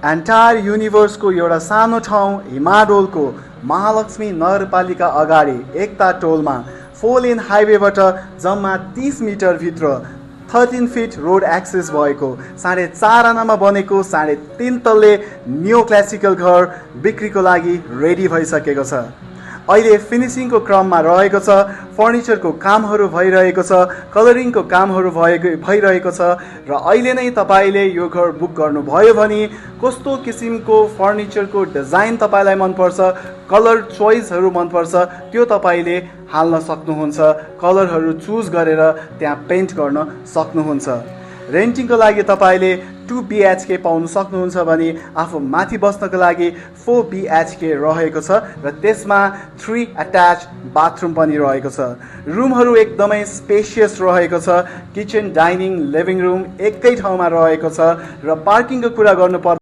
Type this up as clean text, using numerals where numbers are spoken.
Entire युनिभर्सको एउटा सानो ठाउँ हिमाडोलको महालक्ष्मी नगरपालिका अगाडि एकता टोलमा 4 लेन हाइवेबाट जम्मा 30 मिटर भित्र 13 फिट रोड एक्सेस भएको 4.5 आनामा बनेको 3.5 तल्ले न्यू क्लासिकल घर बिक्रीको लागि रेडी भइसकेको छ। अहिले फिनिसिङको क्रममा रहेको छ, फर्निचरको कामहरू भइरहेको छ, कलरिङको कामहरू भइरहेको छ र अहिले नै तपाईले यो घर बुक गर्नुभयो भने कस्तो किसिमको फर्निचरको डिजाइन तपाईलाई मनपर्छ, कलर चोइसहरू मनपर्छ त्यो तपाईले हाल्न सक्नुहुन्छ, कलरहरू चुज गरेर त्यहाँ पेन्ट गर्न सक्नुहुन्छ। रेन्टिङको लागि तपाईले 2 BHK पाउन सक्नुहुन्छ भने आफू माथि बस्नको लागि 4 BHK रहेको छ र त्यसमा 3 अट्याच बाथरुम पनि रहेको छ। रुमहरू एकदमै स्पेसियस रहेको छ, किचन, डाइनिङ, लिभिङ रुम एकै ठाउँमा रहेको छ र पार्किङको कुरा गर्नुपर्दा